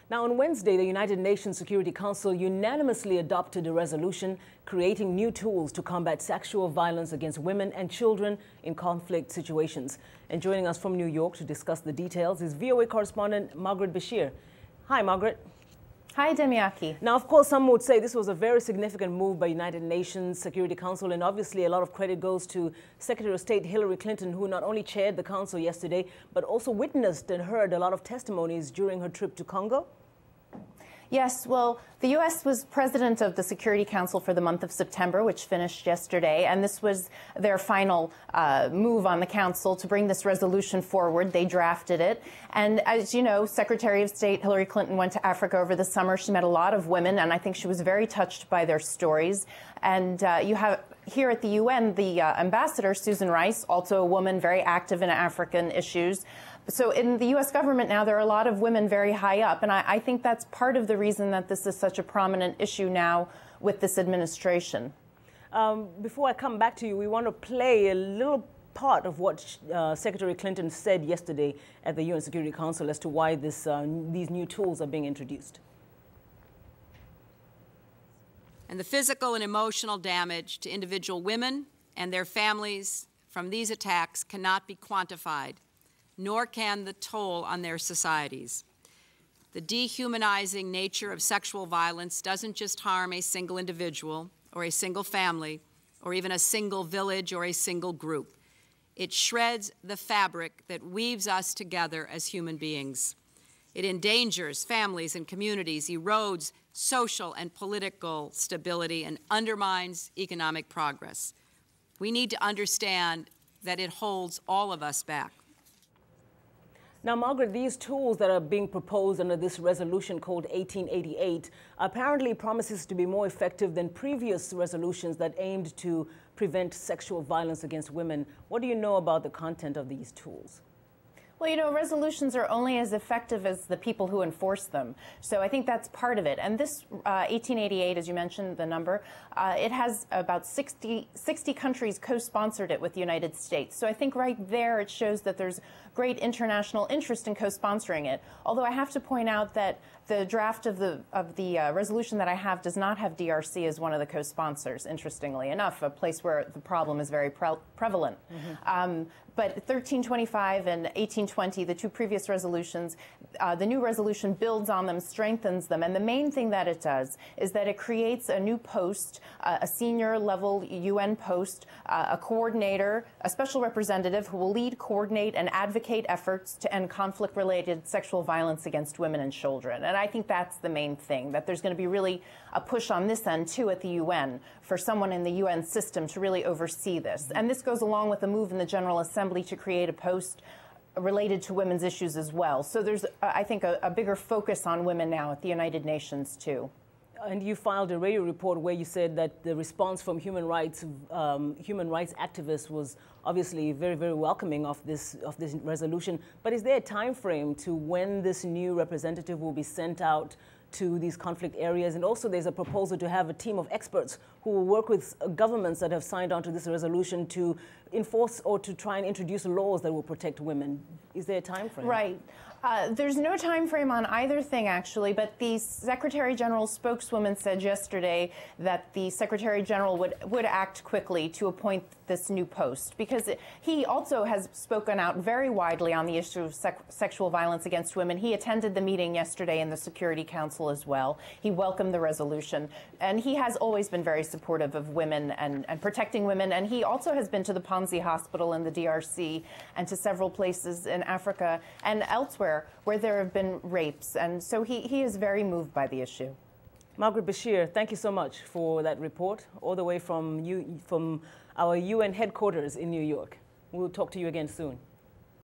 Now, on Wednesday, the United Nations Security Council unanimously adopted a resolution creating new tools to combat sexual violence against women and children in conflict situations. And joining us from New York to discuss the details is VOA correspondent Margaret Besheer. Hi, Margaret. Hi, Ndimyake. Now, of course, some would say this was a very significant move by United Nations Security Council, and obviously a lot of credit goes to Secretary of State Hillary Clinton, who not only chaired the council yesterday, but also witnessed and heard a lot of testimonies during her trip to Congo. Yes, well, the U.S. was president of the Security Council for the month of September, which finished yesterday, and this was their final move on the council to bring this resolution forward. They drafted it, and as you know, Secretary of State Hillary Clinton went to Africa over the summer. She met a lot of women, and I think she was very touched by their stories. And you have here at the UN the ambassador, Susan Rice, also a woman very active in African issues. So in the U.S. government now, there are a lot of women very high up, and I think that's part of the reason that this is such a prominent issue now with this administration. Before I come back to you, we want to play a little part of what Secretary Clinton said yesterday at the UN Security Council as to why these new tools are being introduced. And the physical and emotional damage to individual women and their families from these attacks cannot be quantified, nor can the toll on their societies. The dehumanizing nature of sexual violence doesn't just harm a single individual or a single family or even a single village or a single group. It shreds the fabric that weaves us together as human beings. It endangers families and communities, erodes social and political stability, and undermines economic progress. We need to understand that it holds all of us back. Now, Margaret, these tools that are being proposed under this resolution called 1888 apparently promises to be more effective than previous resolutions that aimed to prevent sexual violence against women. What do you know about the content of these tools? Well, you know, resolutions are only as effective as the people who enforce them. So I think that's part of it. And this 1888, as you mentioned, the number, it has about 60 countries co-sponsored it with the United States. So I think right there it shows that there's great international interest in co-sponsoring it. Although I have to point out that the draft of the resolution that I have does not have DRC as one of the co-sponsors, interestingly enough, a place where the problem is very prevalent. Mm-hmm. But 1325 and 1820, the two previous resolutions, the new resolution builds on them, strengthens them. And the main thing that it does is that it creates a new post, a senior level UN post, a coordinator, a special representative who will lead, coordinate, and advocate efforts to end conflict-related sexual violence against women and children. And I think that's the main thing, that there's going to be really a push on this end, too, at the UN for someone in the UN system to really oversee this. And this goes along with a move in the General Assembly to create a post related to women's issues as well. So there's, I think, a bigger focus on women now at the United Nations, too. And you filed a radio report where you said that the response from human rights activists was obviously very, very welcoming of this resolution. But is there a time frame to when this new representative will be sent out to these conflict areas? And also there's a proposal to have a team of experts who will work with governments that have signed on to this resolution to enforce or to try and introduce laws that will protect women. Is there a time frame? Right. There's no time frame on either thing, actually, but the Secretary General's spokeswoman said yesterday that the Secretary General would act quickly to appoint this new post, because he also has spoken out very widely on the issue of sexual violence against women. He attended the meeting yesterday in the Security Council as well. He welcomed the resolution, and he has always been very supportive of women and protecting women, and he also has been to the Panzi Hospital in the DRC and to several places in Africa and elsewhere where there have been rapes, and so he is very moved by the issue. Margaret Besheer, thank you so much for that report, all the way from our UN headquarters in New York. We'll talk to you again soon.